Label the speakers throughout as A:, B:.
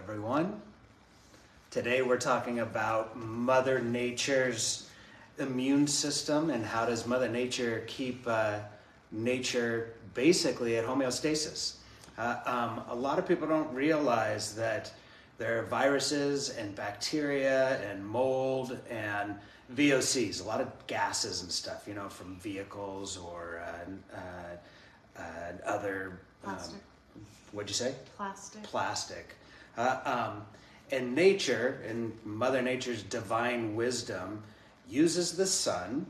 A: everyone. Today we're talking about Mother Nature's immune system and how does Mother Nature keep nature basically at homeostasis. A lot of people don't realize that there are viruses and bacteria and mold and VOCs, a lot of gases and stuff, you know, from vehicles or other...
B: Plastic.
A: What'd you say?
B: Plastic.
A: Plastic. And nature, and Mother Nature's divine wisdom, uses the sun.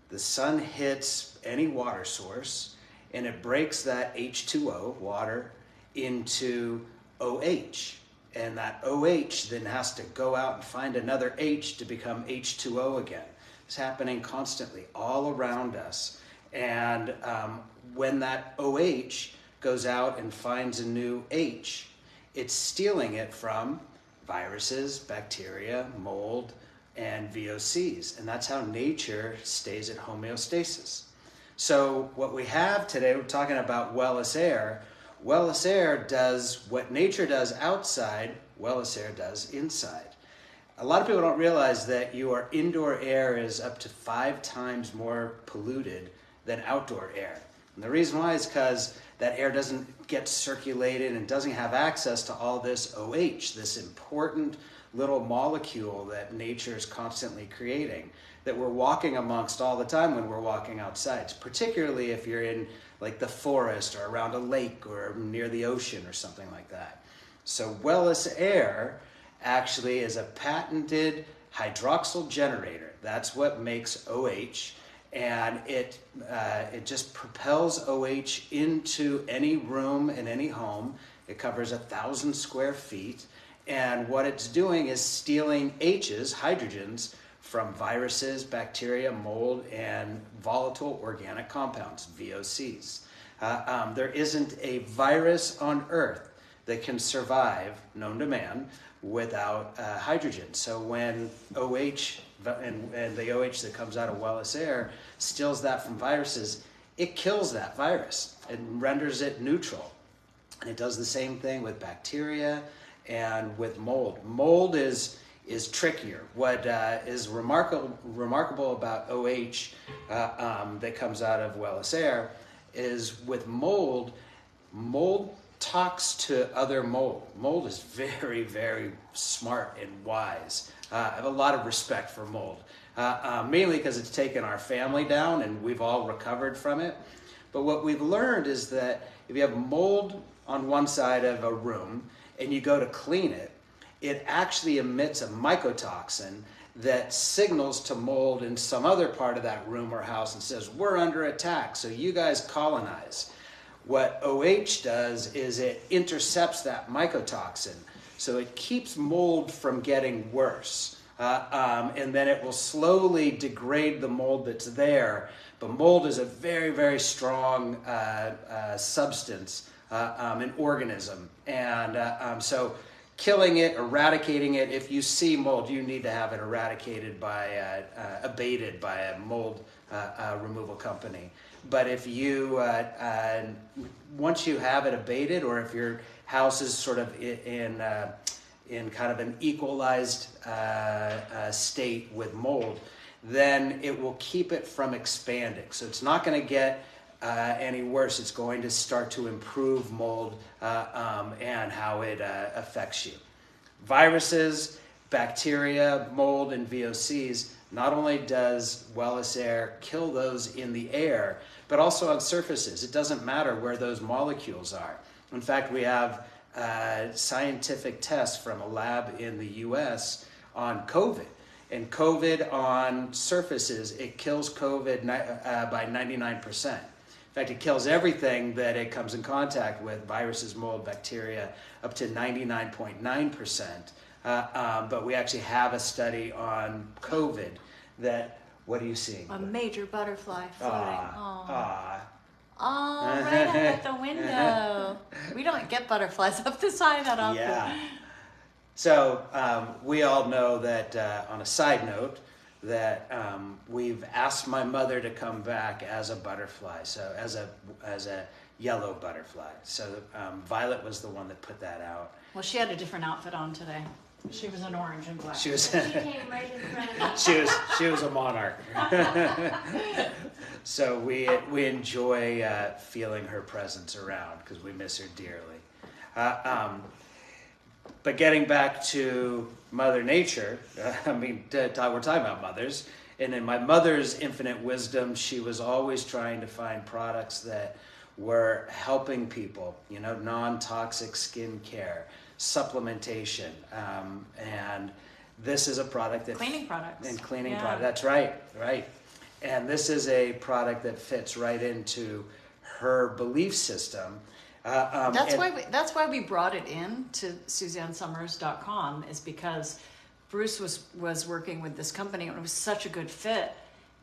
A: The sun hits any water source, and it breaks that H2O, water, into OH. And that OH then has to go out and find another H to become H2O again. It's happening constantly all around us. And when that OH goes out and finds a new H, it's stealing it from viruses, bacteria, mold, and VOCs. And that's how nature stays at homeostasis. So what we have today, we're talking about Wellis Air. Wellis Air does what nature does outside, Wellis Air does inside. A lot of people don't realize that your indoor air is up to 5 times more polluted than outdoor air. And the reason why is because that air doesn't get circulated and doesn't have access to all this OH, this important little molecule that nature is constantly creating, that we're walking amongst all the time when we're walking outside, particularly if you're in like the forest or around a lake or near the ocean or something like that. So Wellis Air actually is a patented hydroxyl generator. That's what makes OH. And it just propels OH into any room in any home. It covers 1,000 square feet. And what it's doing is stealing H's, hydrogens, from viruses, bacteria, mold, and volatile organic compounds, VOCs. There isn't a virus on Earth that can survive, known to man, without hydrogen. So when OH and the OH that comes out of Wellis Air steals that from viruses, it kills that virus. It renders it neutral. And it does the same thing with bacteria and with mold. Mold is trickier. What is remarkable about OH that comes out of Wellis Air is with mold talks to other mold. Mold is very, very smart and wise. I have a lot of respect for mold, mainly because it's taken our family down and we've all recovered from it. But what we've learned is that if you have mold on one side of a room and you go to clean it, it actually emits a mycotoxin that signals to mold in some other part of that room or house and says, we're under attack, so you guys colonize. What OH does is it intercepts that mycotoxin, so it keeps mold from getting worse. And then it will slowly degrade the mold that's there. But mold is a very, very strong substance, an organism. And so killing it, eradicating it, if you see mold, you need to have it eradicated by, abated by a mold removal company. But if you, once you have it abated, or if your house is sort of in kind of an equalized state with mold, then it will keep it from expanding. So it's not going to get any worse. It's going to start to improve mold and how it affects you. Viruses, bacteria, mold, and VOCs, not only does Wellis Air kill those in the air, but also on surfaces. It doesn't matter where those molecules are. In fact, we have scientific tests from a lab in the US on COVID. And COVID on surfaces, it kills COVID by 99%. In fact, it kills everything that it comes in contact with, viruses, mold, bacteria, up to 99.9%. But we actually have a study on COVID that, what are you seeing?
B: A major butterfly floating.
A: Ah.
B: Right up at the window. We don't get butterflies up this high that often.
A: Yeah. So we all know that, on a side note, that we've asked my mother to come back as a butterfly. So as a yellow butterfly. So Violet was the one that put that out.
B: Well, she had a different outfit on today. She was an orange and black.
A: She was
C: She came right in front of me.
A: she was a monarch. So we enjoy feeling her presence around because we miss her dearly. But getting back to Mother Nature, we're talking about mothers, and in my mother's infinite wisdom, she was always trying to find products that were helping people, non-toxic skin care, supplementation, and this is a product that
B: Cleaning products.
A: And cleaning
B: Yeah.
A: product. That's right. And this is a product that fits right into her belief system.
B: That's why we brought it in to SuzanneSummers.com, is because Bruce was working with this company and it was such a good fit.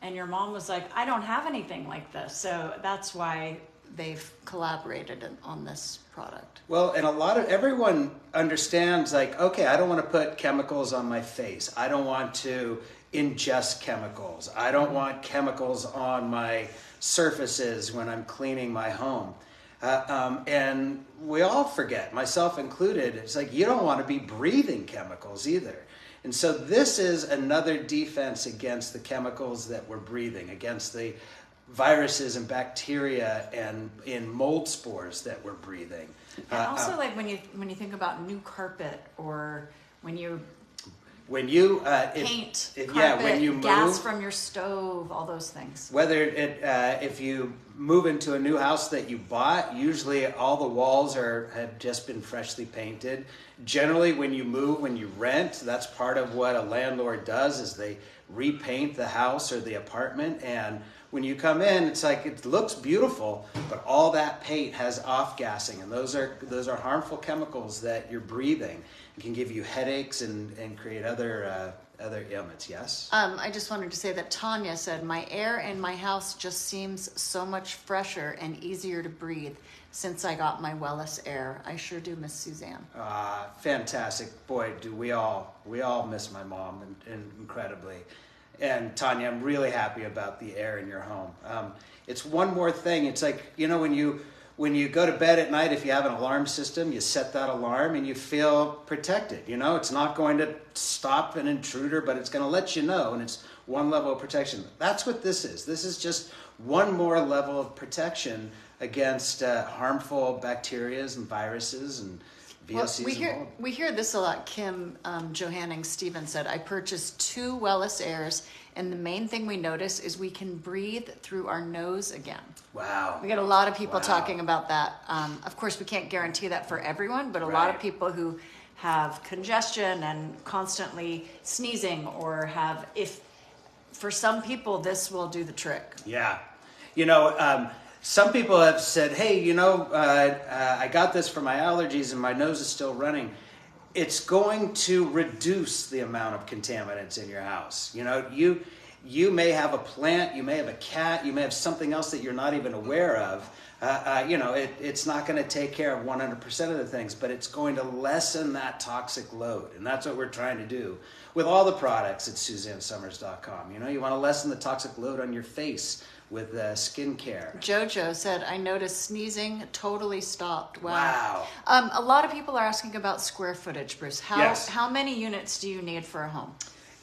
B: And your mom was like, I don't have anything like this. So that's why they've collaborated on this product.
A: Well, and everyone understands, like, okay, I don't want to put chemicals on my face. I don't want to ingest chemicals. I don't want chemicals on my surfaces when I'm cleaning my home. And we all forget, myself included, it's like you don't want to be breathing chemicals either. And so this is another defense against the chemicals that we're breathing, against the viruses and bacteria and in mold spores that we're breathing.
B: And also, like when you think about new carpet, or when you paint carpet,
A: when you move,
B: gas from your stove, all those things.
A: Whether if you move into a new house that you bought, usually all the walls have just been freshly painted. Generally, when you rent, that's part of what a landlord does, is they repaint the house or the apartment. And when you come in, it's like it looks beautiful, but all that paint has off-gassing, and those are harmful chemicals that you're breathing. It can give you headaches and create other ailments. Yes?
B: I just wanted to say that Tanya said, my air in my house just seems so much fresher and easier to breathe since I got my Wellis Air. I sure do miss Suzanne.
A: Fantastic. Boy, do we all miss my mom and incredibly. And Tanya, I'm really happy about the air in your home. It's one more thing. It's like, when you go to bed at night, if you have an alarm system, you set that alarm and you feel protected. It's not going to stop an intruder, but it's going to let you know, and it's one level of protection. That's what this is. This is just one more level of protection against harmful bacteria and viruses and VOCs and mold.
B: We hear this a lot. Kim Johanning-Stevens said, I purchased 2 Wellis Airs, and the main thing we notice is we can breathe through our nose again.
A: Wow.
B: We get a lot of people talking about that. Of course, we can't guarantee that for everyone, but a lot of people who have congestion and constantly sneezing, or for some people, this will do the trick.
A: Yeah. Some people have said, hey, I got this for my allergies and my nose is still running. It's going to reduce the amount of contaminants in your house. You may have a plant, you may have a cat, you may have something else that you're not even aware of. It's not going to take care of 100% of the things, but it's going to lessen that toxic load. And that's what we're trying to do with all the products at SuzanneSummers.com. You want to lessen the toxic load on your face with skincare.
B: Jojo said, I noticed sneezing totally stopped.
A: Wow.
B: A lot of people are asking about square footage, Bruce. How many units do you need for a home?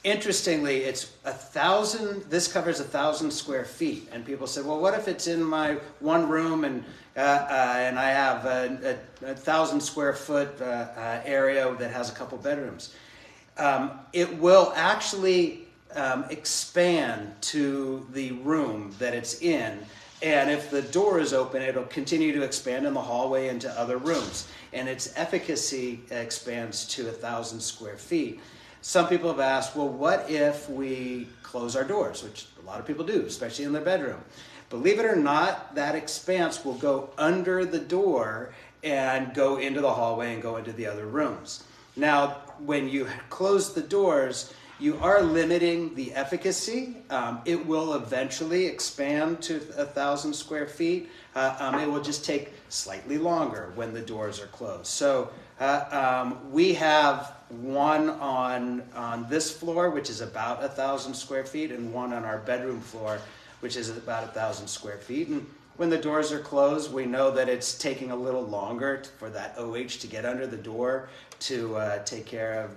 A: Interestingly, it's 1,000. This covers 1,000 square feet. And people said, well, what if it's in my one room and I have a 1,000 square foot area that has a couple bedrooms? It will actually expand to the room that it's in, and if the door is open, it'll continue to expand in the hallway into other rooms, and its efficacy expands to 1,000 square feet. Some people have asked, well, what if we close our doors, which a lot of people do, especially in their bedroom. Believe it or not, that expanse will go under the door and go into the hallway and go into the other rooms. Now, when you close the doors, you are limiting the efficacy. It will eventually expand to 1,000 square feet. It will just take slightly longer when the doors are closed. So we have one on this floor, which is about 1,000 square feet, and one on our bedroom floor, which is about 1,000 square feet. And when the doors are closed, we know that it's taking a little longer for that OH to get under the door to take care of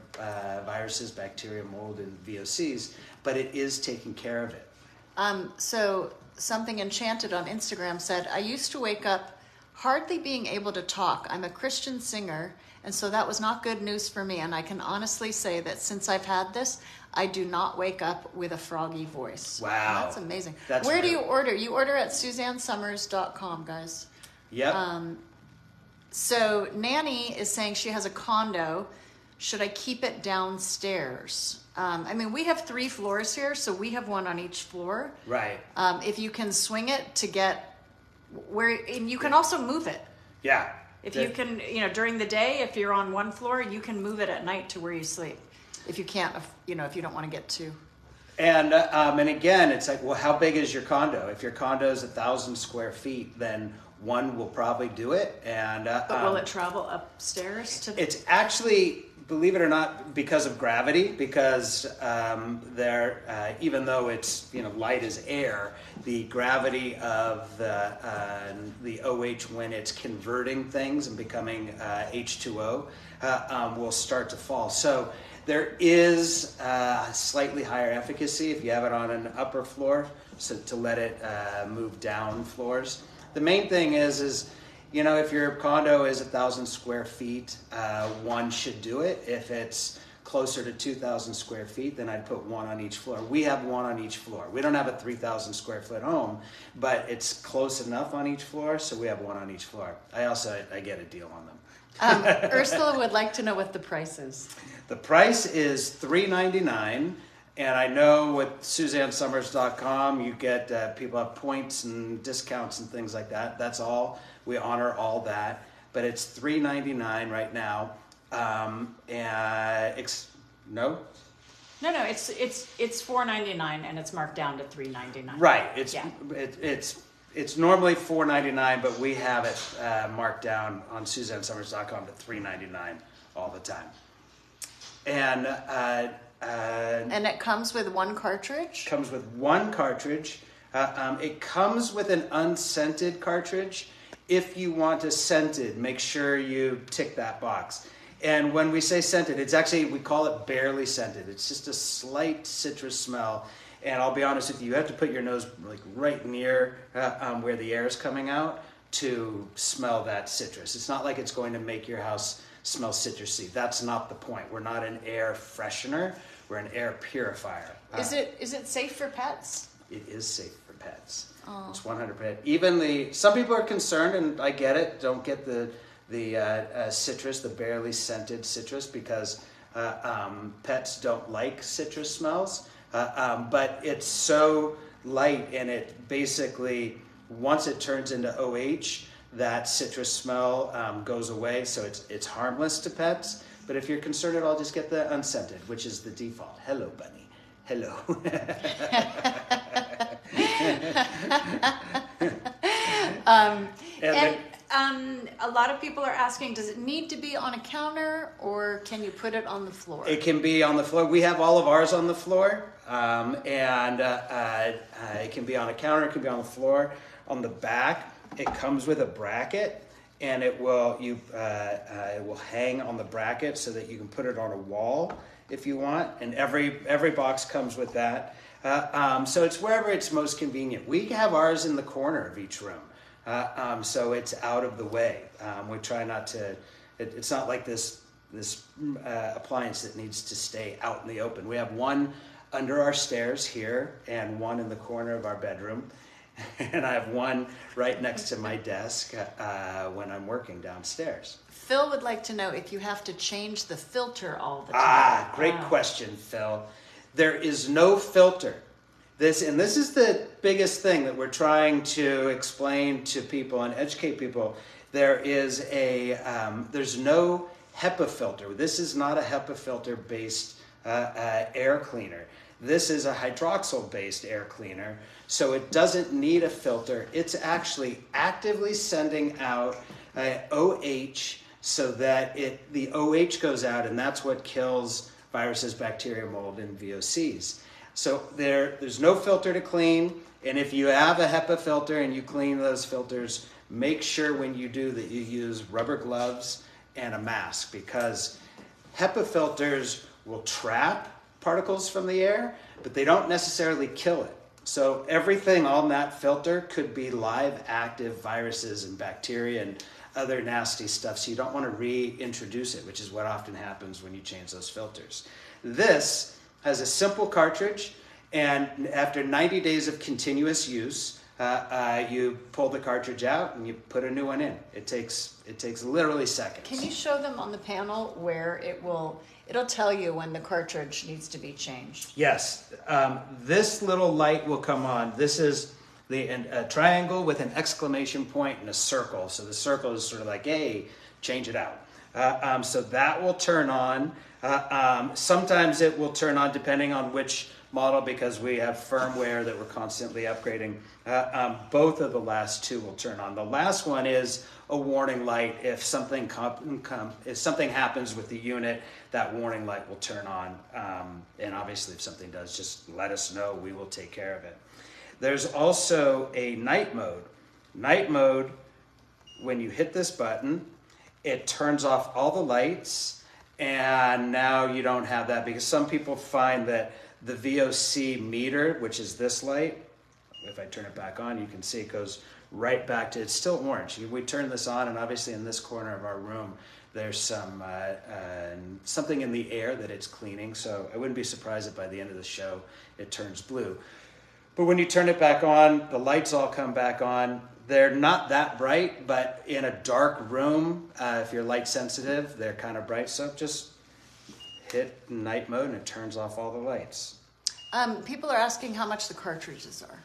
A: viruses, bacteria, mold, and VOCs, but it is taking care of it.
B: So something Enchanted on Instagram said, I used to wake up hardly being able to talk. I'm a Christian singer, and so that was not good news for me. And I can honestly say that since I've had this, I do not wake up with a froggy voice.
A: Wow.
B: That's amazing.
A: That's
B: Where do you order? You order at SuzanneSummers.com, guys.
A: Yep.
B: So Nanny is saying she has a condo. Should I keep it downstairs? I mean, we have 3 floors here, so we have one on each floor.
A: Right.
B: If you can swing it to get where, and you can also move it.
A: Yeah.
B: If you can, during the day, if you're on one floor, you can move it at night to where you sleep. If you can't, if you don't want to get too.
A: And again, it's like, well, how big is your condo? If your condo is 1,000 square feet, then one will probably do it. And
B: but will it travel upstairs to?
A: It's actually, believe it or not, because of gravity. Because even though it's light as air, the gravity of the OH when it's converting things and becoming H2O will start to fall. So there is slightly higher efficacy if you have it on an upper floor, so to let it move down floors. The main thing is if your condo is 1,000 square feet, one should do it. If it's closer to 2,000 square feet, then I'd put one on each floor. We have one on each floor. We don't have a 3,000 square foot home, but it's close enough on each floor, so we have one on each floor. I get a deal on them.
B: Ursula would like to know what the price is.
A: The price is $3.99, and I know with SuzanneSummers.com you get people have points and discounts and things like that. That's all. We honor all that, but it's $3.99 right now. No,
B: it's $4.99 and it's marked down to $3.99.
A: Right. It's normally $4.99, but we have it marked down on SuzanneSummers.com to $3.99 all the time. And
B: it comes with one cartridge?
A: Comes with one cartridge. It comes with an unscented cartridge. If you want a scented, make sure you tick that box. And when we say scented, it's actually, we call it barely scented. It's just a slight citrus smell. And I'll be honest with you, you have to put your nose like right near where the air is coming out to smell that citrus. It's not like it's going to make your house smell citrusy. That's not the point. We're not an air freshener. We're an air purifier.
B: Is it safe for pets?
A: It is safe for pets.
B: Oh.
A: It's 100%. Even some people are concerned, and I get it. Don't get the citrus, the barely scented citrus, because pets don't like citrus smells. But it's so light, and it basically, once it turns into OH, that citrus smell goes away. So it's harmless to pets. But if you're concerned at all, just get the unscented, which is the default. Hello, bunny. Hello.
B: A lot of people are asking, does it need to be on a counter or can you put it on the floor?
A: It can be on the floor. We have all of ours on the floor. It can be on a counter. It can be on the floor. On the back, it comes with a bracket, and it will hang on the bracket so that you can put it on a wall if you want. And every box comes with that. So it's wherever it's most convenient. We have ours in the corner of each room. So it's out of the way. We try not to, it's not like this appliance that needs to stay out in the open. We have one under our stairs here and one in the corner of our bedroom. And I have one right next to my desk when I'm working downstairs.
B: Phil would like to know if you have to change the filter all the time.
A: Great question, Phil. There is no filter. This is the biggest thing that we're trying to explain to people and educate people. There's no HEPA filter. This is not a HEPA filter based air cleaner. This is a hydroxyl based air cleaner, so it doesn't need a filter. It's actually actively sending out OH so that the OH goes out, and that's what kills viruses, bacteria, mold, and VOCs. So there's no filter to clean. And if you have a HEPA filter and you clean those filters, make sure when you do that you use rubber gloves and a mask, because HEPA filters will trap particles from the air, but they don't necessarily kill it. So everything on that filter could be live active viruses and bacteria and other nasty stuff. So you don't want to reintroduce it, which is what often happens when you change those filters. This has a simple cartridge, and after 90 days of continuous use, you pull the cartridge out and you put a new one in. It takes literally seconds.
B: Can you show them on the panel where it'll tell you when the cartridge needs to be changed?
A: Yes. This little light will come on. This is a triangle with an exclamation point and a circle. So the circle is sort of like, hey, change it out. So that will turn on. Sometimes it will turn on depending on which model, because we have firmware that we're constantly upgrading. Both of the last two will turn on. The last one is a warning light. If something happens with the unit, that warning light will turn on. And obviously, if something does, just let us know. We will take care of it. There's also a night mode. Night mode, when you hit this button, it turns off all the lights, and now you don't have that, because some people find that the VOC meter, which is this light, if I turn it back on, you can see it goes right back to, it's still orange. We turn this on, and obviously in this corner of our room, there's something in the air that it's cleaning, so I wouldn't be surprised if by the end of the show it turns blue. But when you turn it back on, the lights all come back on. They're not that bright, but in a dark room, if you're light sensitive, they're kind of bright, so just hit night mode and it turns off all the lights.
B: People are asking how much the cartridges are.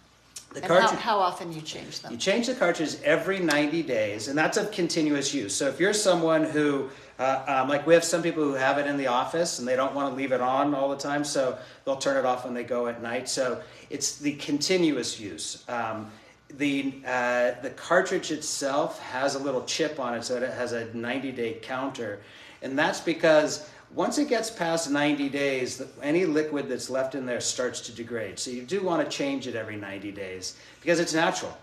B: How often you change them.
A: You change the cartridge every 90 days, and that's of continuous use. So if you're someone who, like we have some people who have it in the office and they don't want to leave it on all the time, so they'll turn it off when they go at night. So it's the continuous use. The cartridge itself has a little chip on it, so it has a 90-day counter, and that's because once it gets past 90 days, any liquid that's left in there starts to degrade. So you do want to change it every 90 days because it's natural.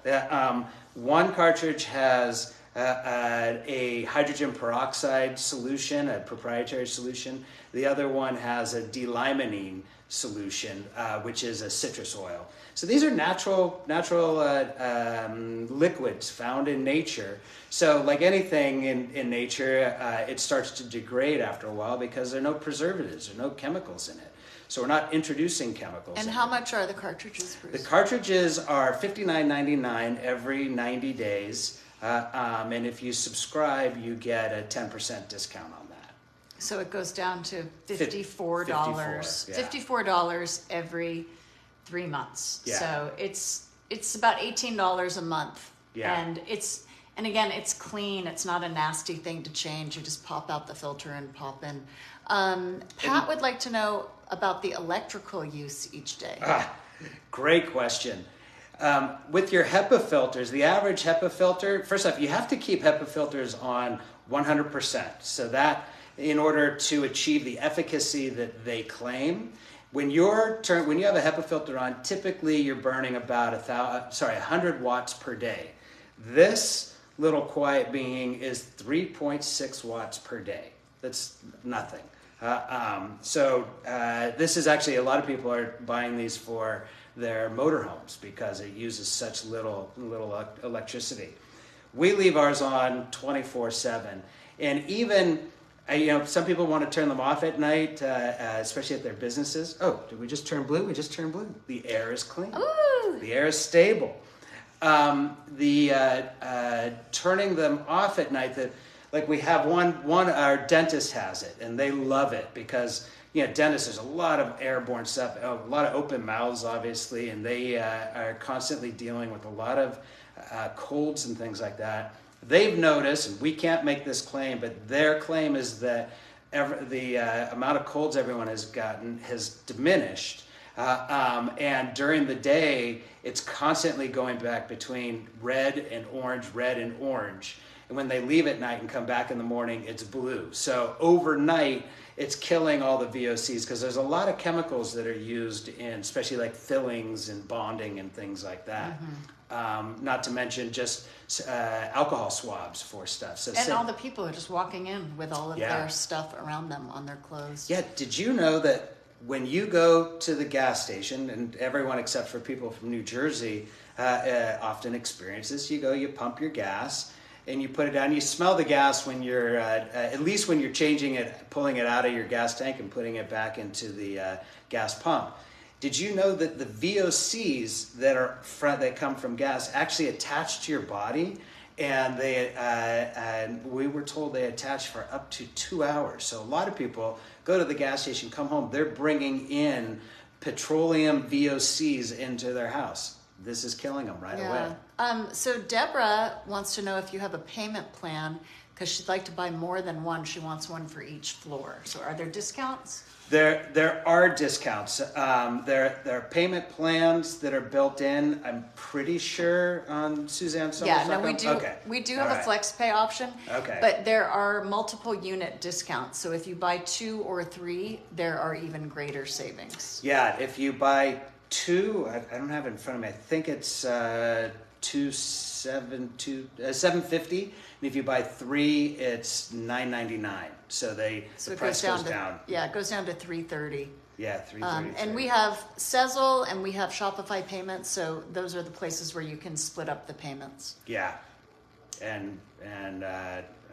A: One cartridge has a hydrogen peroxide solution, a proprietary solution. The other one has a D-limonene solution, which is a citrus oil. So these are natural liquids found in nature. So like anything in nature, it starts to degrade after a while because there are no preservatives or no chemicals in it. So we're not introducing chemicals.
B: And how much are the cartridges, Bruce?
A: The cartridges are $59.99 every 90 days. And if you subscribe, you get a 10% discount on that.
B: So it goes down to $54. $54 every 3 months.
A: Yeah.
B: So it's about $18 a month.
A: Yeah.
B: And again, it's clean. It's not a nasty thing to change. You just pop out the filter and pop in. Pat would like to know about the electrical use each day.
A: Great question. With your HEPA filters, the average HEPA filter, first off, you have to keep HEPA filters on 100%. So that, in order to achieve the efficacy that they claim, when you have a HEPA filter on, typically you're burning about 100 watts per day. This little quiet being is 3.6 watts per day. That's nothing. This is actually, a lot of people are buying these for their motorhomes because it uses such little electricity. We leave ours on 24/7, and even some people want to turn them off at night, especially at their businesses. Oh, did we just turn blue? We just turned blue. The air is clean.
B: Ooh.
A: The air is stable. Turning them off at night, like we have one, our dentist has it, and they love it because dentists, there's a lot of airborne stuff, a lot of open mouths, obviously, and they are constantly dealing with a lot of colds and things like that. They've noticed, and we can't make this claim, but their claim is that the amount of colds everyone has gotten has diminished. And during the day, it's constantly going back between red and orange, and when they leave at night and come back in the morning, it's blue. So overnight, it's killing all the VOCs because there's a lot of chemicals that are used in, especially like fillings and bonding and things like that. Not to mention just alcohol swabs for stuff. So
B: and all the people are just walking in with all of their stuff around them on their clothes.
A: Yeah, did you know that when you go to the gas station, and everyone except for people from New Jersey often experiences, you go, you pump your gas, and you put it down. You smell the gas when you're, at least when you're changing it, pulling it out of your gas tank and putting it back into the gas pump. Did you know that the VOCs that come from gas actually attach to your body, and we were told they attach for up to 2 hours. So a lot of people go to the gas station, come home, they're bringing in petroleum VOCs into their house. This is killing them right away.
B: So Deborah wants to know if you have a payment plan because she'd like to buy more than one. She wants one for each floor. So are there discounts?
A: There are discounts. There are payment plans that are built in. I'm pretty sure on Suzanne.
B: Yeah, no, we do. Okay. We do have a flex pay option.
A: Okay.
B: But there are multiple unit discounts. So if you buy 2 or 3, there are even greater savings.
A: Yeah, if you buy 2, I don't have it in front of me. I think it's $750, and if you buy 3, it's $999. So the price goes down.
B: Yeah, it goes down to $330.
A: Yeah, $330.
B: And we have Sezzle and we have Shopify payments, so those are the places where you can split up the payments.
A: Yeah, and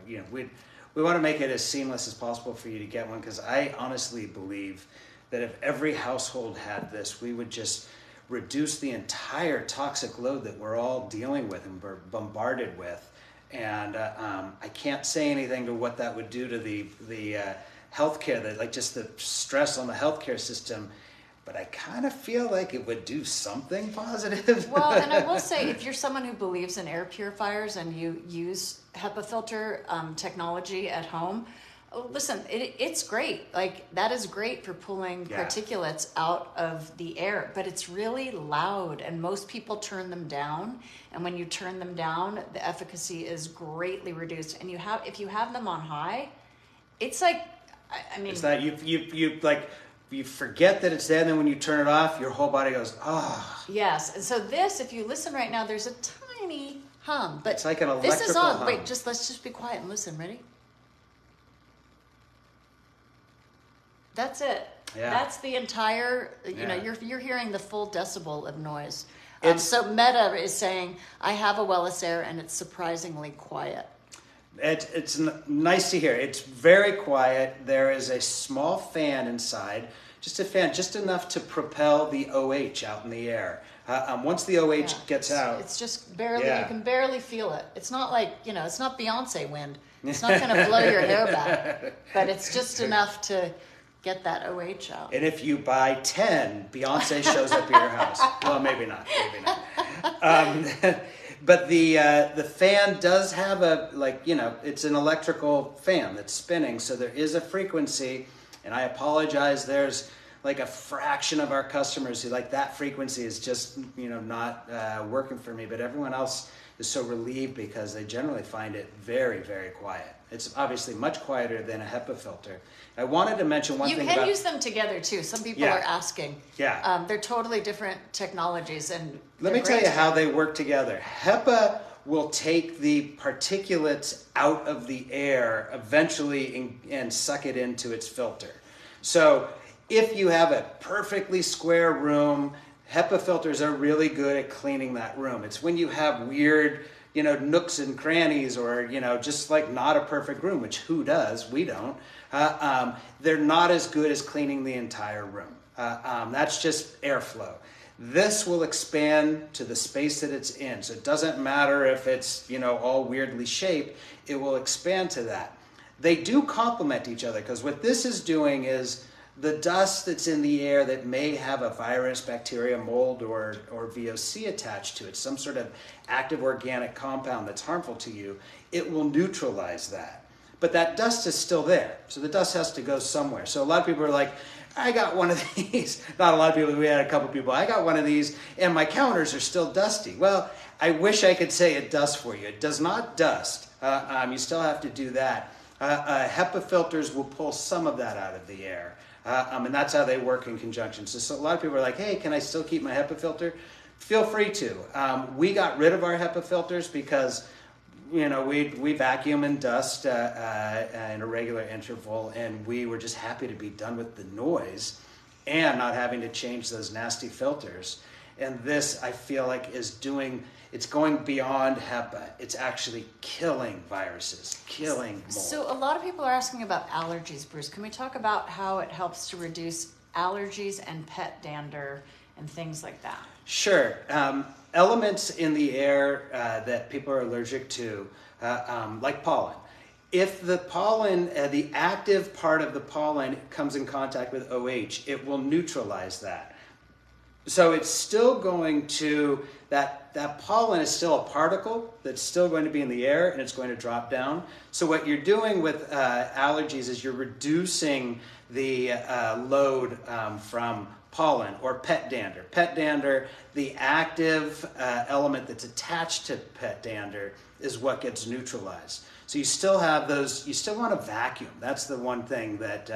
A: we want to make it as seamless as possible for you to get one, because I honestly believe that if every household had this, we would just reduce the entire toxic load that we're all dealing with and we're bombarded with. And I can't say anything to what that would do to the healthcare, like just the stress on the healthcare system. But I kind of feel like it would do something positive.
B: Well, and I will say, if you're someone who believes in air purifiers and you use HEPA filter technology at home, listen, it's great. Like, that is great for pulling particulates out of the air, but it's really loud, and most people turn them down. And when you turn them down, the efficacy is greatly reduced. And if you have them on high, it's like, I mean,
A: it's that you forget that it's there, and then when you turn it off, your whole body goes, oh.
B: Yes, and so this, if you listen right now, there's a tiny hum, but
A: it's like an electrical
B: this is on.
A: hum.
B: Wait, let's just be quiet and listen. Ready? That's it.
A: Yeah.
B: That's the entire, you're hearing the full decibel of noise. So Meta is saying, I have a Wellis Air and it's surprisingly quiet.
A: It's nice to hear. It's very quiet. There is a small fan inside, just a fan, just enough to propel the OH out in the air. Once the OH gets out.
B: It's just barely, you can barely feel it. It's not like, it's not Beyonce wind. It's not going to blow your hair back, but it's just enough to get that OH out.
A: And if you buy 10, Beyonce shows up at your house. Well, maybe not. But the fan does have it's an electrical fan that's spinning, so there is a frequency. And I apologize, there's like a fraction of our customers who that frequency is just not working for me. But everyone else is so relieved because they generally find it very, very quiet. It's obviously much quieter than a HEPA filter. I wanted to mention one thing about...
B: You can use them together too. Some people are asking.
A: Yeah.
B: They're totally different technologies. And
A: let me tell you how they work together. HEPA will take the particulates out of the air eventually and suck it into its filter. So if you have a perfectly square room, HEPA filters are really good at cleaning that room. It's when you have weird, nooks and crannies or, just like not a perfect room, which who does? We don't. They're not as good as cleaning the entire room. That's just airflow. This will expand to the space that it's in. So it doesn't matter if it's, all weirdly shaped, it will expand to that. They do complement each other because what this is doing is the dust that's in the air that may have a virus, bacteria, mold, or VOC attached to it, some sort of active organic compound that's harmful to you, it will neutralize that. But that dust is still there. So the dust has to go somewhere. So a lot of people are like, I got one of these. Not a lot of people, we had a couple people, I got one of these and my counters are still dusty. Well, I wish I could say it does for you. It does not dust. You still have to do that. HEPA filters will pull some of that out of the air. And that's how they work in conjunction. So a lot of people are like, hey, can I still keep my HEPA filter? Feel free to. We got rid of our HEPA filters because we vacuum and dust in a regular interval, and we were just happy to be done with the noise and not having to change those nasty filters. And this, I feel like, it's going beyond HEPA. It's actually killing viruses, killing mold.
B: So a lot of people are asking about allergies, Bruce. Can we talk about how it helps to reduce allergies and pet dander and things like that?
A: Sure. Elements in the air that people are allergic to, like pollen. If the pollen, the active part of the pollen comes in contact with OH, it will neutralize that. So it's still going to, that pollen is still a particle that's still going to be in the air, and it's going to drop down. So what you're doing with allergies is you're reducing the load from pollen or pet dander. Pet dander, the active element that's attached to pet dander is what gets neutralized. So you still have those, you still want to vacuum. That's the one thing that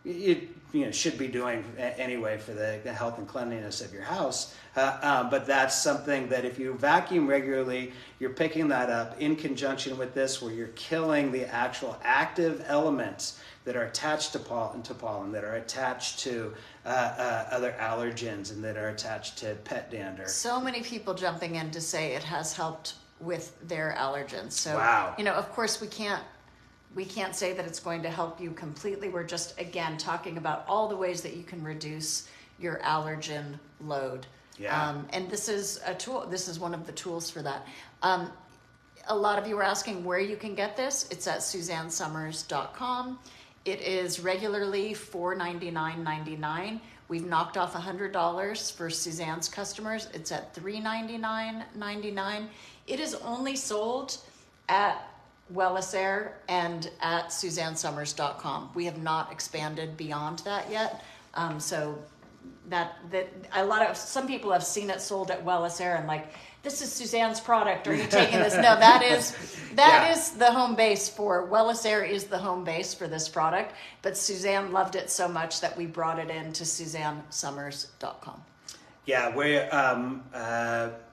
A: you should be doing anyway for the health and cleanliness of your house. But that's something that if you vacuum regularly, you're picking that up in conjunction with this, where you're killing the actual active elements that are attached to pollen, that are attached to other allergens, and that are attached to pet dander.
B: So many people jumping in to say it has helped with their allergens. So,
A: wow.
B: Of course we can't say that it's going to help you completely. We're just, again, talking about all the ways that you can reduce your allergen load.
A: Yeah.
B: And this is a tool. This is one of the tools for that. A lot of you are asking where you can get this. It's at SuzanneSummers.com. It is regularly $499.99. We've knocked off $100 for Suzanne's customers. It's at $399.99. It is only sold at Wellis Air and at SuzanneSummers.com. We have not expanded beyond that yet. So that some people have seen it sold at Wellis Air and like, this is Suzanne's product. Are you taking this? No, that is the home base for Wellis Air is the home base for this product. But Suzanne loved it so much that we brought it into SuzanneSummers.com.
A: Yeah,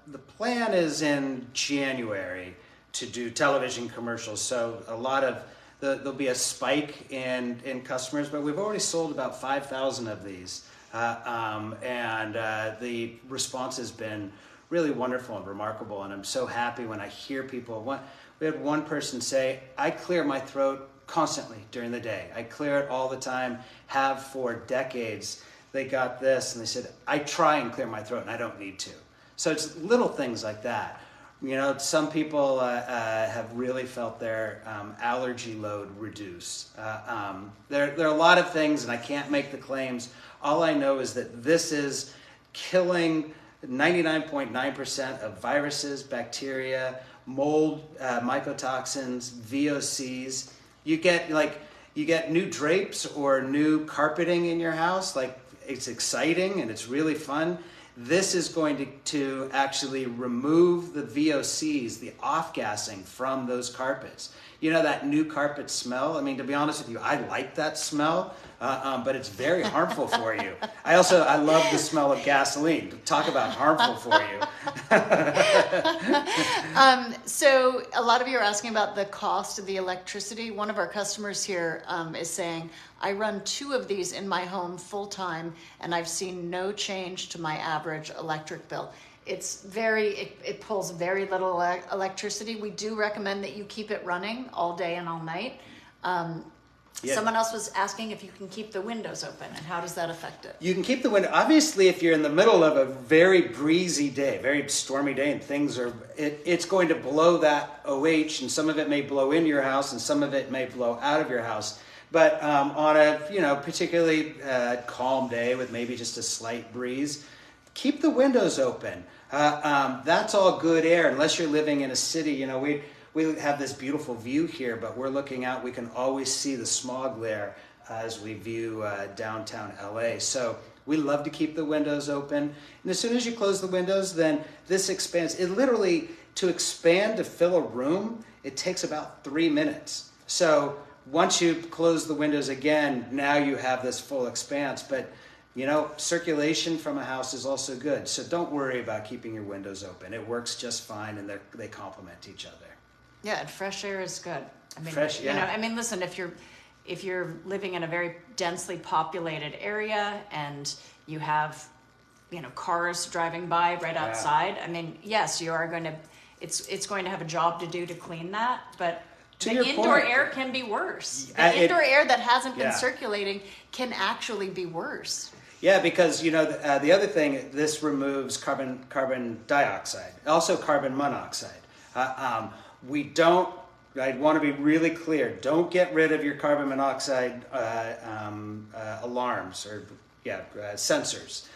A: the plan is in January to do television commercials. So a lot of there'll be a spike in customers, but we've already sold about 5,000 of these, and the response has been really wonderful and remarkable. And I'm so happy when I hear people. We had one person say, "I clear my throat constantly during the day. I clear it all the time. Have for decades." They got this and they said, "I try and clear my throat and I don't need to." So it's little things like that. Some people have really felt their allergy load reduce. There are a lot of things, and I can't make the claims. All I know is that this is killing 99.9% of viruses, bacteria, mold, mycotoxins, VOCs. You get new drapes or new carpeting in your house. Like, it's exciting and it's really fun. This is going to actually remove the VOCs, the off-gassing from those carpets. That new carpet smell? I mean, to be honest with you, I like that smell, but it's very harmful for you. I love the smell of gasoline. Talk about harmful for you.
B: So a lot of you are asking about the cost of the electricity. One of our customers here is saying, I run 2 of these in my home full time, and I've seen no change to my average electric bill. It pulls very little electricity. We do recommend that you keep it running all day and all night.
A: Yeah.
B: Someone else was asking if you can keep the windows open, and how does that affect it?
A: You can keep the window. Obviously, if you're in the middle of a very breezy day, very stormy day, and it's going to blow that OH, and some of it may blow in your house, and some of it may blow out of your house. But on a particularly calm day with maybe just a slight breeze, keep the windows open. That's all good air, unless you're living in a city. We have this beautiful view here, but we're looking out. We can always see the smog there as we view downtown LA. So we love to keep the windows open. And as soon as you close the windows, then this expands. It literally, to expand, to fill a room, it takes about 3 minutes. So once you close the windows again, now you have this full expanse. But you know, circulation from a house is also good. So don't worry about keeping your windows open. It works just fine, and they complement each other.
B: Yeah, and fresh air is good. I mean,
A: Fresh, yeah.
B: You know, I mean, listen, if you're living in a very densely populated area and you have, you know, cars driving by right outside, I mean, yes, you are going to, it's going to have a job to do to clean that, but the indoor air can be worse. The indoor air that hasn't been circulating can actually be worse.
A: Yeah, because, you know, the other thing, this removes carbon dioxide, also carbon monoxide. I want to be really clear, don't get rid of your carbon monoxide alarms or sensors.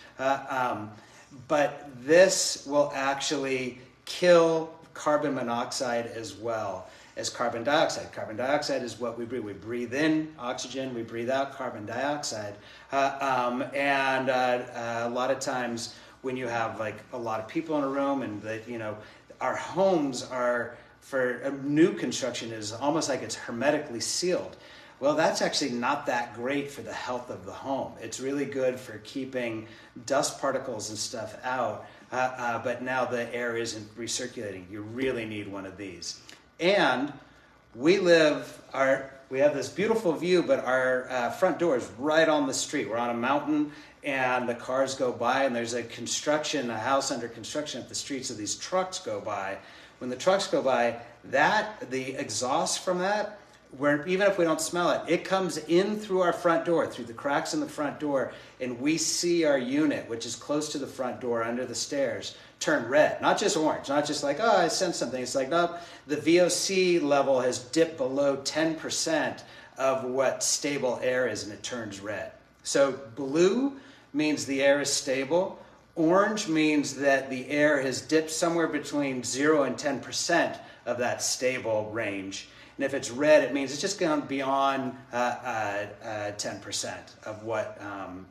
A: But this will actually kill carbon monoxide as well as carbon dioxide. Carbon dioxide is what we breathe. We breathe in oxygen, we breathe out carbon dioxide. And a lot of times when you have like a lot of people in a room, and that, you know, our homes are, for a new construction, is almost like it's hermetically sealed. Well, that's actually not that great for the health of the home. It's really good for keeping dust particles and stuff out, but now the air isn't recirculating. You really need one of these. And we have this beautiful view, but our front door is right on the street. We're on a mountain, and the cars go by, and there's a house under construction up the street, so these trucks go by. When the trucks go by, the exhaust from that, even if we don't smell it, it comes in through our front door, through the cracks in the front door, and we see our unit, which is close to the front door under the stairs, turn red. Not just orange, not just like, oh, I sense something. It's like, no, the VOC level has dipped below 10% of what stable air is, and it turns red. So blue means the air is stable. Orange means that the air has dipped somewhere between 0 and 10% of that stable range. And if it's red, it means it's just gone beyond 10% of what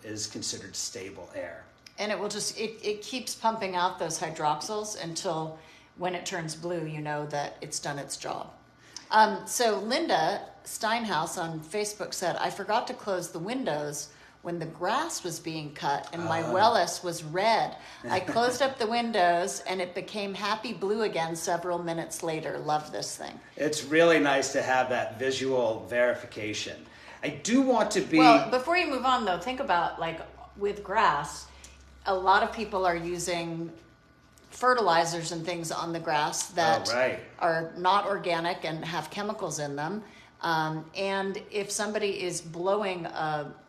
A: is considered stable air.
B: And it will just, it keeps pumping out those hydroxyls until when it turns blue, you know that it's done its job. So Linda Steinhaus on Facebook said, I forgot to close the windows when the grass was being cut and my Wellis was red. I closed up the windows and it became happy blue again several minutes later. Love this thing.
A: It's really nice to have that visual verification. I do want to be...
B: Well, before you move on though, think about like with grass, a lot of people are using fertilizers and things on the grass that are not organic and have chemicals in them. And if somebody is blowing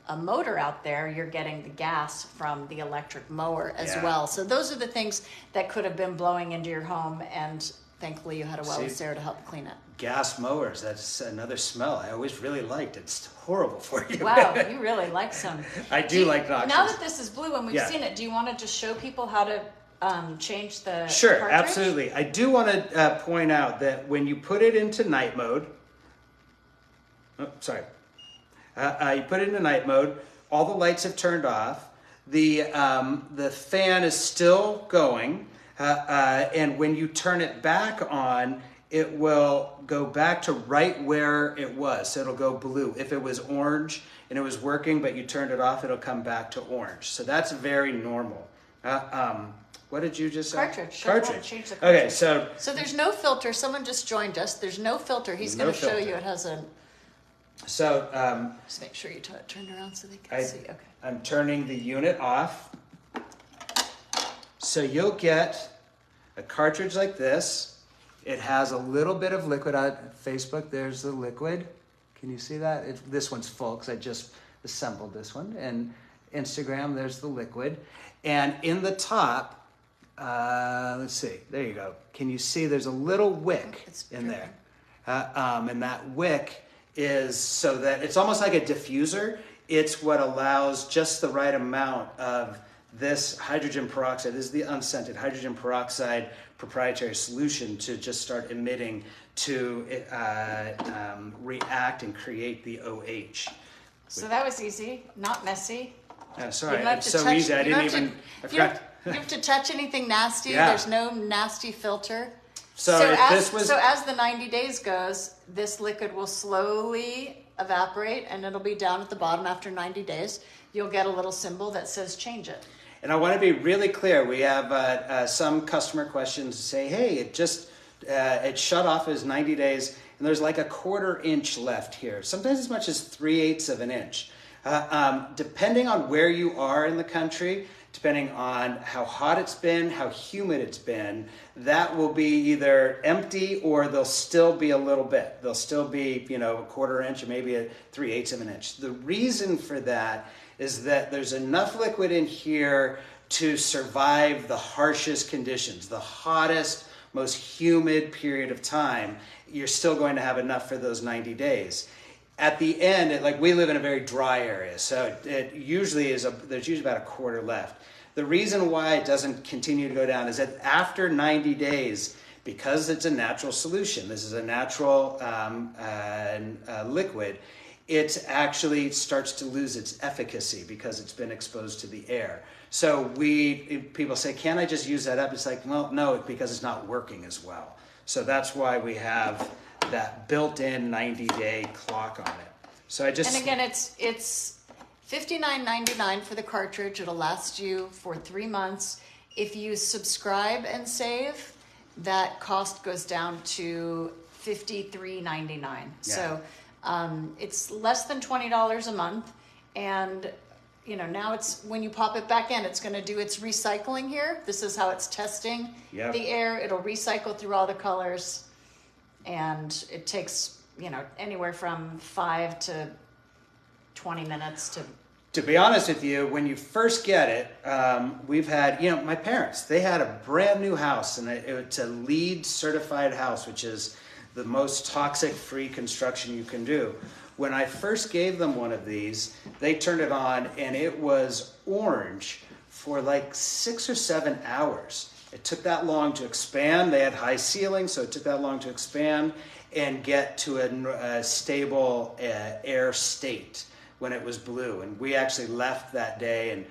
B: a motor out there, you're getting the gas from the electric mower as well. So those are the things that could have been blowing into your home, and thankfully you had a Wellis Air to help clean it.
A: Gas mowers, that's another smell I always really liked. It's horrible for you.
B: Wow, you really like some.
A: I do like noxious.
B: Now that this is blue and we've seen it, do you want to just show people how to change the
A: Sure,
B: cartridge?
A: Absolutely. I do want to point out that when you put it into night mode, you put it into night mode, all the lights have turned off, the fan is still going, and when you turn it back on, it will go back to right where it was. So it'll go blue. If it was orange and it was working, but you turned it off, it'll come back to orange. So that's very normal. What did you just say?
B: Cartridge.
A: Cartridge.
B: Okay,
A: so
B: there's no filter. Someone just joined us. There's no filter. He's going to show you. It has a...
A: So
B: just make sure you turn around so they can see. Okay.
A: I'm turning the unit off. So you'll get a cartridge like this. It has a little bit of liquid on Facebook. There's the liquid. Can you see that? This one's full because I just assembled this one. And Instagram, there's the liquid. And in the top, let's see. There you go. Can you see there's a little wick in there? And that wick is so that it's almost like a diffuser. It's what allows just the right amount of this hydrogen peroxide. This is the unscented hydrogen peroxide proprietary solution to just start emitting to react and create the OH.
B: So that was easy, not messy.
A: Sorry, it's so easy. I didn't even...
B: You have to touch anything nasty. Yeah. There's no nasty filter.
A: So, if this was...
B: So as the 90 days goes, this liquid will slowly evaporate and it'll be down at the bottom after 90 days. You'll get a little symbol that says change it.
A: And I want to be really clear. We have some customer questions say, hey, it shut off as 90 days and there's like a 1/4 inch left here. Sometimes as much as 3/8 of an inch. Depending on where you are in the country, depending on how hot it's been, how humid it's been, that will be either empty or there'll still be a little bit. There'll still be, a 1/4 inch or maybe a 3/8 of an inch. The reason for that is that there's enough liquid in here to survive the harshest conditions, the hottest, most humid period of time. You're still going to have enough for those 90 days. At the end, we live in a very dry area, so it usually there's usually about a 1/4 left. The reason why it doesn't continue to go down is that after 90 days, because it's a natural solution, this is a natural liquid, it actually starts to lose its efficacy because it's been exposed to the air. So people say, can't I just use that up? It's like, well, no, because it's not working as well. So that's why we have that built-in 90-day clock on it. So and
B: again, it's $59.99 for the cartridge. It'll last you for 3 months. If you subscribe and save, that cost goes down to $53.99. Yeah. So it's less than $20 a month, and now it's when you pop it back in, it's going to do its recycling here. This is how it's testing the air. It'll recycle through all the colors, and it takes anywhere from 5 to 20 minutes
A: to be honest with you, when you first get it, we've had, my parents, they had a brand new house, and it's a LEED certified house, which is the most toxic-free construction you can do. When I first gave them one of these, they turned it on and it was orange for like 6 or 7 hours. It took that long to expand. They had high ceilings, so it took that long to expand and get to a stable air state when it was blue. And we actually left that day, and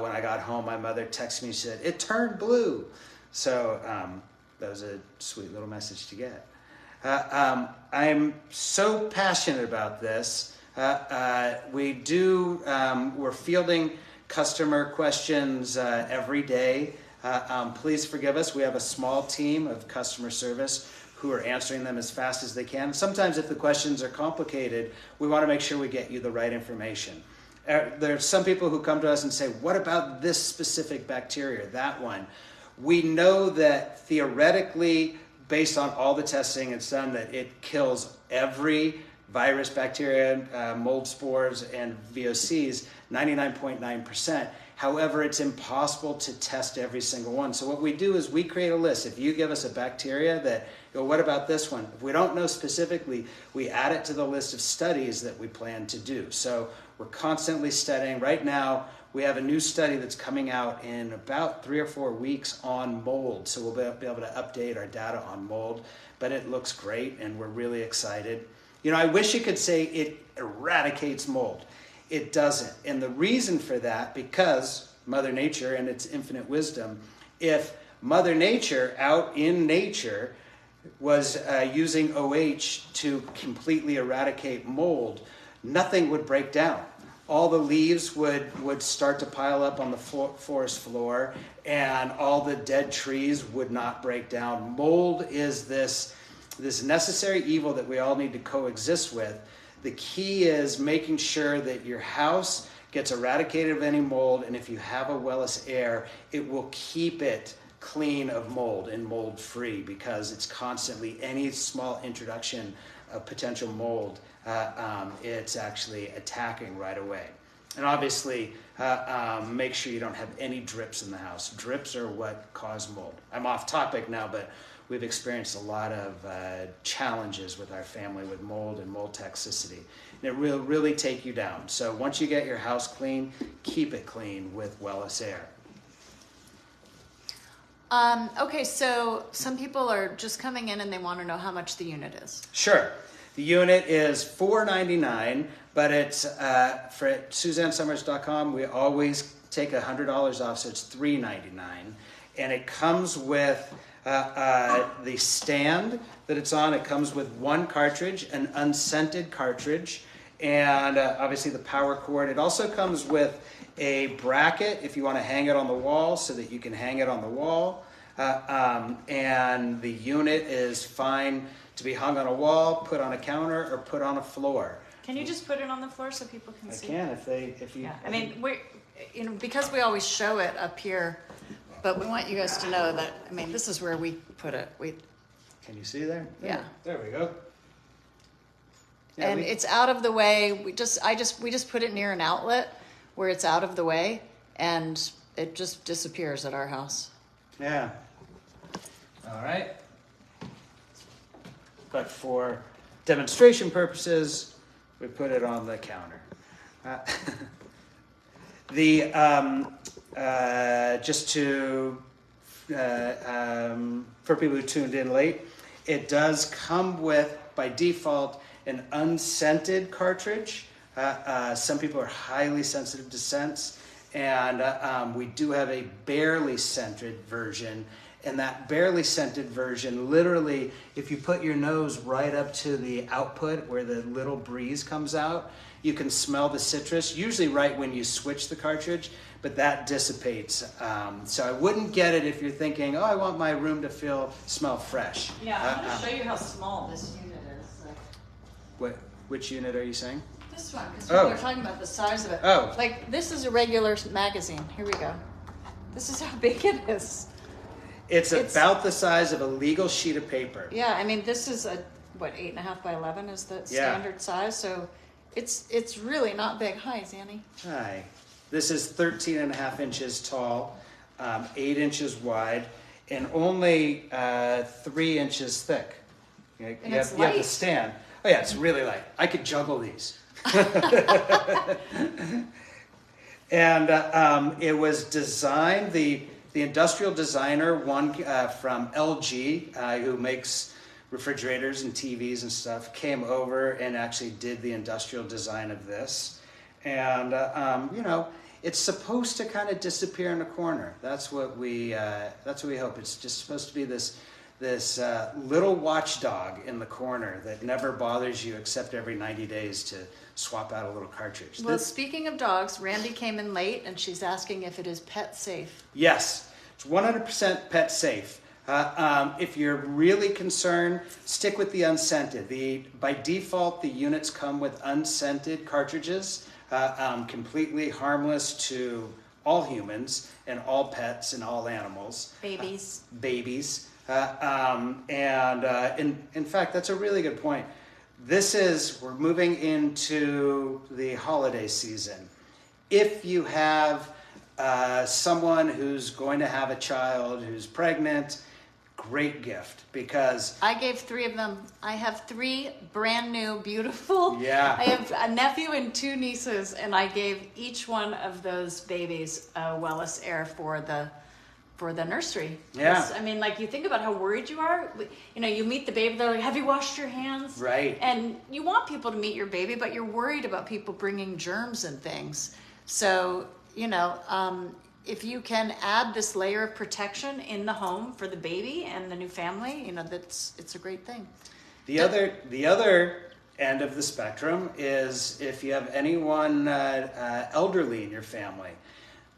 A: when I got home, my mother texted me and said, it turned blue. So that was a sweet little message to get. I'm so passionate about this. We're fielding customer questions every day. Please forgive us. We have a small team of customer service who are answering them as fast as they can. Sometimes if the questions are complicated, we want to make sure we get you the right information. There's some people who come to us and say, what about this specific bacteria, that one? We know that theoretically, based on all the testing it's done, that it kills every virus, bacteria, mold spores, and VOCs, 99.9%. However, it's impossible to test every single one. So what we do is we create a list. If you give us a bacteria that, what about this one? If we don't know specifically, we add it to the list of studies that we plan to do. So we're constantly studying. Right now, we have a new study that's coming out in about 3 or 4 weeks on mold. So we'll be able to update our data on mold. But it looks great, and we're really excited. I wish you could say it eradicates mold. It doesn't. And the reason for that, because Mother Nature and its infinite wisdom, if Mother Nature out in nature was using OH to completely eradicate mold, nothing would break down. All the leaves would start to pile up on the forest floor, and all the dead trees would not break down. Mold is this necessary evil that we all need to coexist with. The key is making sure that your house gets eradicated of any mold, and if you have a Wellis Air, it will keep it clean of mold and mold free, because it's constantly, any small introduction of potential mold, it's actually attacking right away. And obviously, make sure you don't have any drips in the house. Drips are what cause mold. I'm off topic now, but we've experienced a lot of challenges with our family with mold and mold toxicity. And it will really take you down. So once you get your house clean, keep it clean with Wellis Air.
B: Okay, so some people are just coming in and they want to know how much the unit is.
A: Sure. The unit is $4.99, but it's for SuzanneSummers.com, we always take $100 off, so it's $3.99. And it comes with The stand that it's on, it comes with one cartridge, an unscented cartridge, and obviously the power cord. It also comes with a bracket if you want to hang it on the wall so that you can hang it on the wall. And the unit is fine to be hung on a wall, put on a counter, or put on a floor.
B: Can you just put it on the floor so people can see?
A: I can if you.
B: Yeah, I mean, because we always show it up here, but we want you guys to know that, I mean, this is where we put it.
A: Can you see there?
B: Yeah.
A: There we go. Yeah,
B: and it's out of the way. We just put it near an outlet where it's out of the way, and it just disappears at our house.
A: Yeah. All right. But for demonstration purposes, we put it on the counter. Just to for people who tuned in late, it does come with, by default, an unscented cartridge. Some people are highly sensitive to scents, and we do have a barely scented version. And that barely scented version, literally, if you put your nose right up to the output where the little breeze comes out, you can smell the citrus, usually right when you switch the cartridge, but that dissipates. So I wouldn't get it if you're thinking, oh, I want my room to smell fresh.
B: Yeah, I'm going to show you how small this unit is.
A: Which unit are you saying?
B: This one, because people are talking about the size of it.
A: Oh.
B: Like, this is a regular magazine. Here we go. This is how big it is.
A: It's about the size of a legal sheet of paper.
B: Yeah, I mean, this is 8.5 by 11 is the standard size, so it's really not big. Hi, Zanny.
A: Hi. This is 13.5 inches tall, 8 inches wide, and only 3 inches thick. You have the stand. Oh yeah, it's really light. I could juggle these. And it was designed, the industrial designer, one from LG, who makes refrigerators and TVs and stuff, came over and actually did the industrial design of this. And, it's supposed to kind of disappear in a corner. That's what we hope. It's just supposed to be this little watchdog in the corner that never bothers you except every 90 days to swap out a little cartridge.
B: Well, speaking of dogs, Randy came in late and she's asking if it is pet safe.
A: Yes, it's 100% pet safe. If you're really concerned, stick with the unscented. By default, the units come with unscented cartridges, completely harmless to all humans and all pets and all animals.
B: Babies.
A: In fact, that's a really good point. We're moving into the holiday season. If you have someone who's going to have a child who's pregnant, great gift, because
B: I gave 3 of them. I have 3 brand new, beautiful.
A: Yeah.
B: I have a nephew and 2 nieces, and I gave each one of those babies a Wellis Air for the nursery.
A: Yeah.
B: I mean, like, you think about how worried you are. You meet the baby, they're like, have you washed your hands?
A: Right.
B: And you want people to meet your baby, but you're worried about people bringing germs and things. So, if you can add this layer of protection in the home for the baby and the new family, it's a great thing.
A: The other end of the spectrum is if you have anyone elderly in your family.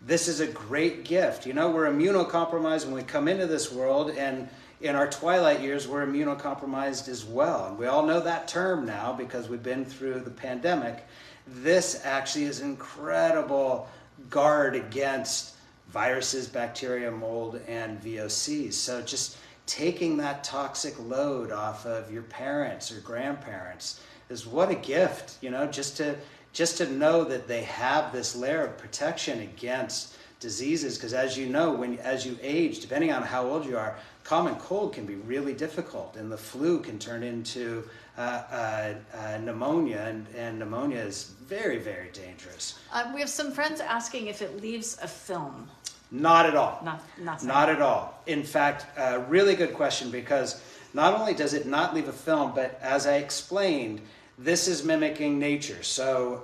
A: This is a great gift. We're immunocompromised when we come into this world, and in our twilight years, we're immunocompromised as well. And we all know that term now because we've been through the pandemic. This actually is incredible guard against viruses, bacteria, mold, and VOCs. So just taking that toxic load off of your parents or grandparents is what a gift, just to know that they have this layer of protection against diseases. Because as you know, as you age, depending on how old you are, common cold can be really difficult, and the flu can turn into pneumonia, and pneumonia is very, very dangerous.
B: We have some friends asking if it leaves a film.
A: Not at all.
B: Not
A: at all. In fact, a really good question, because not only does it not leave a film, but as I explained, this is mimicking nature. So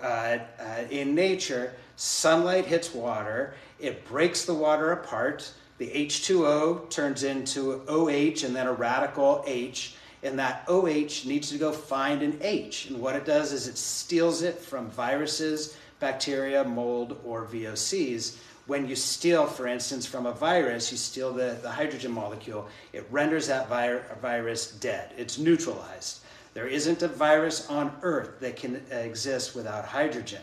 A: in nature, sunlight hits water, it breaks the water apart, The H2O turns into OH and then a radical H, and that OH needs to go find an H. And what it does is it steals it from viruses, bacteria, mold, or VOCs. When you steal, for instance, from a virus, you steal the hydrogen molecule, it renders that virus dead. It's neutralized. There isn't a virus on Earth that can exist without hydrogen.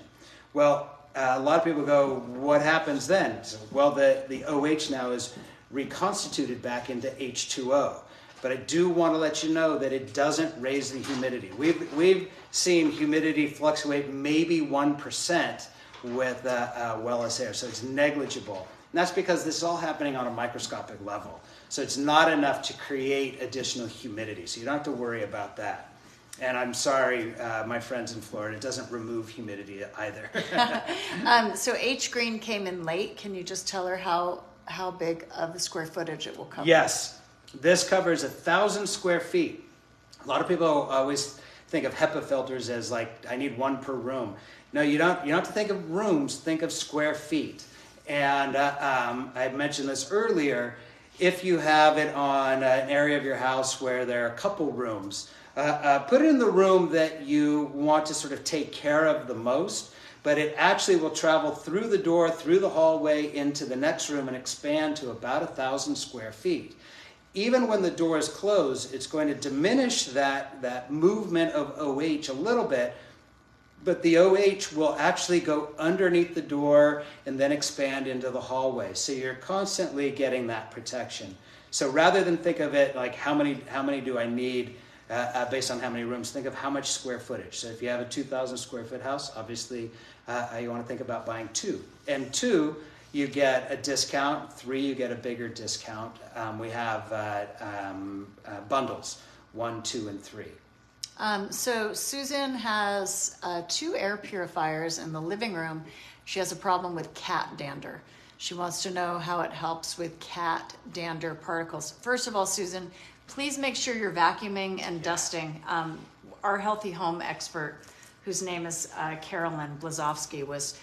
A: Well, a lot of people go, what happens then? So, well, the OH now is reconstituted back into H2O. But I do want to let you know that it doesn't raise the humidity. We've seen humidity fluctuate maybe 1% with Wellis Air, so it's negligible. And that's because this is all happening on a microscopic level. So it's not enough to create additional humidity, so you don't have to worry about that. And I'm sorry, my friends in Florida, it doesn't remove humidity either.
B: So H Green came in late. Can you just tell her how big of the square footage it will cover?
A: Yes, this covers 1,000 square feet. A lot of people always think of HEPA filters as like, I need one per room. No, you don't have to think of rooms, think of square feet. And I mentioned this earlier, if you have it on an area of your house where there are a couple rooms, put it in the room that you want to sort of take care of the most, but it actually will travel through the door, through the hallway, into the next room and expand to about 1,000 square feet. Even when the door is closed, it's going to diminish that movement of OH a little bit, but the OH will actually go underneath the door and then expand into the hallway. So you're constantly getting that protection. So rather than think of it like how many do I need based on how many rooms, think of how much square footage. So if you have a 2,000 square foot house, obviously you want to think about buying 2. And 2, you get a discount. 3, you get a bigger discount. We have bundles, 1, 2, and 3.
B: So Susan has 2 air purifiers in the living room. She has a problem with cat dander. She wants to know how it helps with cat dander particles. First of all, Susan, please make sure you're vacuuming and dusting. Our healthy home expert, whose name is Carolyn Blazowski, was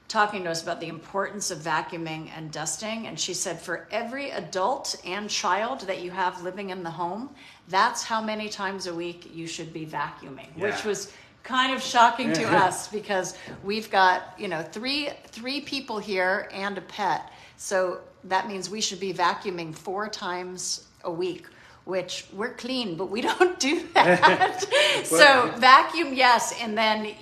B: talking to us about the importance of vacuuming and dusting. And she said for every adult and child that you have living in the home, that's how many times a week you should be vacuuming, which was kind of shocking to us because we've got, three people here and a pet. So that means we should be vacuuming 4 times a week, which we're clean, but we don't do that. So vacuum, yes. And then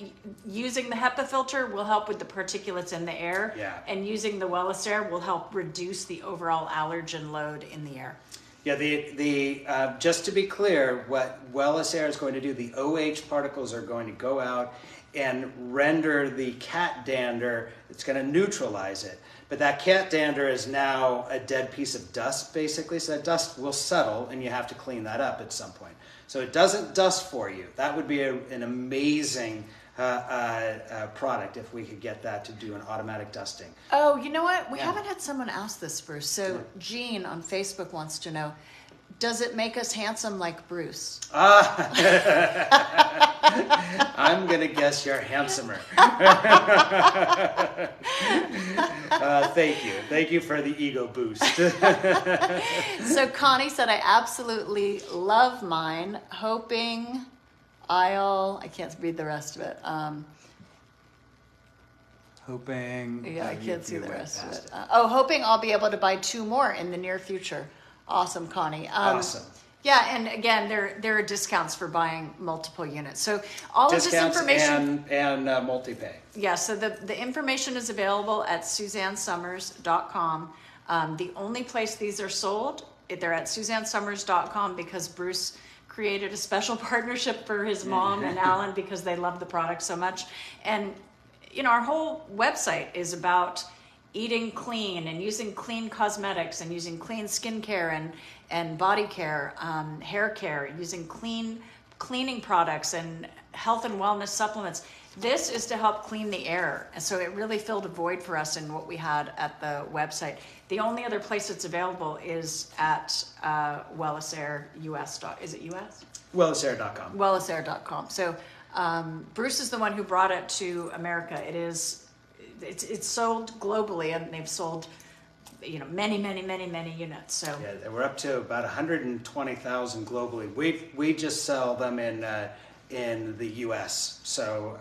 B: using the HEPA filter will help with the particulates in the air.
A: Yeah.
B: And using the Wellis Air will help reduce the overall allergen load in the air.
A: Yeah, just to be clear, what Wellis Air is going to do, the OH particles are going to go out and render the cat dander. It's going to neutralize it. But that cat dander is now a dead piece of dust, basically. So that dust will settle, and you have to clean that up at some point. So it doesn't dust for you. That would be an amazing product if we could get that to do an automatic dusting.
B: Oh, you know what? We haven't had someone ask this, Bruce. So Jean on Facebook wants to know, does it make us handsome like Bruce?
A: I'm going to guess you're handsomer. Thank you. Thank you for the ego boost.
B: So Connie said, I absolutely love mine, hoping I can't read the rest of it.
A: Hoping.
B: Yeah, I can't see the rest of it. Hoping I'll be able to buy 2 more in the near future. Awesome, Connie.
A: Awesome.
B: Yeah, and again, there are discounts for buying multiple units. So all
A: discounts
B: of this information
A: and multi-pay.
B: Yeah, so the information is available at SuzanneSummers.com. The only place these are sold, they're at SuzanneSummers.com because Bruce created a special partnership for his mom and Alan because they love the product so much. And our whole website is about eating clean and using clean cosmetics and using clean skincare and body care, hair care, using cleaning products and health and wellness supplements. This is to help clean the air. And so it really filled a void for us in what we had at the website. The only other place it's available is at WellisAir US. Is it US?
A: WellisAir.com.
B: WellisAir.com. So Bruce is the one who brought it to America. It's sold globally, and they've sold many units. So
A: yeah, we're up to about 120,000 globally. We just sell them in the U.S. So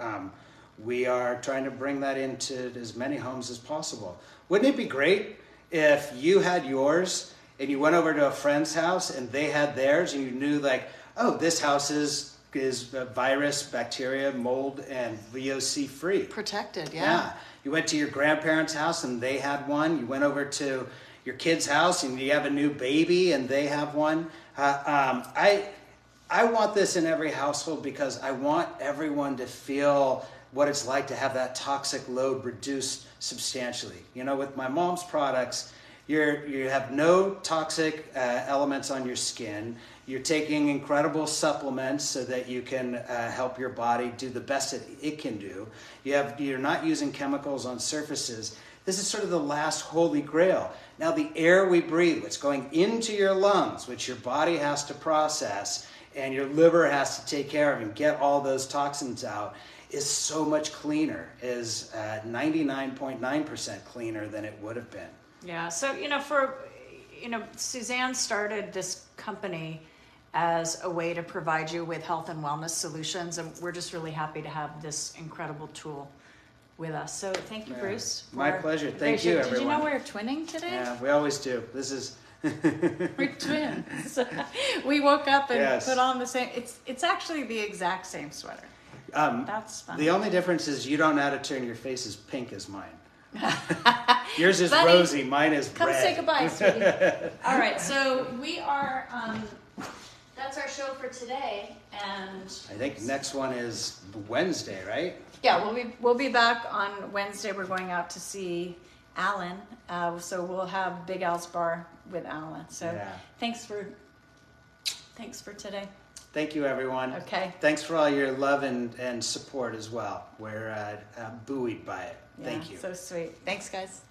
A: we are trying to bring that into as many homes as possible. Wouldn't it be great if you had yours and you went over to a friend's house and they had theirs, and you knew like, oh, this house is virus, bacteria, mold, and VOC free.
B: Protected,
A: Yeah. You went to your grandparents' house and they had one. You went over to your kid's house and you have a new baby and they have one. I want this in every household because I want everyone to feel what it's like to have that toxic load reduced substantially. With my mom's products, you have no toxic elements on your skin. You're taking incredible supplements so that you can help your body do the best that it can do. You're not using chemicals on surfaces. This is sort of the last holy grail. Now the air we breathe, what's going into your lungs, which your body has to process and your liver has to take care of and get all those toxins out, is so much cleaner, is 99.9% cleaner than it would have been.
B: Yeah, so Suzanne started this company as a way to provide you with health and wellness solutions, and we're just really happy to have this incredible tool with us. So thank you, Bruce.
A: My pleasure. Thank you, everyone.
B: Did you know we're twinning today?
A: Yeah, we always do. This is
B: we're twins. We woke up and
A: Yes.
B: put on the same. It's actually the exact same sweater. That's funny.
A: The only difference is you don't know how to turn your face as pink as mine. Yours is
B: Buddy,
A: rosy, mine is
B: Come
A: red.
B: say goodbye, sweetie. All right, so we are. That's our show for today, and
A: I think next one is Wednesday, right?
B: yeah, we'll be back on Wednesday. We're going out to see Alan, so we'll have Big Al's Bar with Alan. So
A: Yeah.
B: thanks for today.
A: Thank you, everyone.
B: Okay.
A: Thanks for all your love and support as well. We're buoyed by it.
B: Yeah,
A: Thank you.
B: So sweet. Thanks, guys.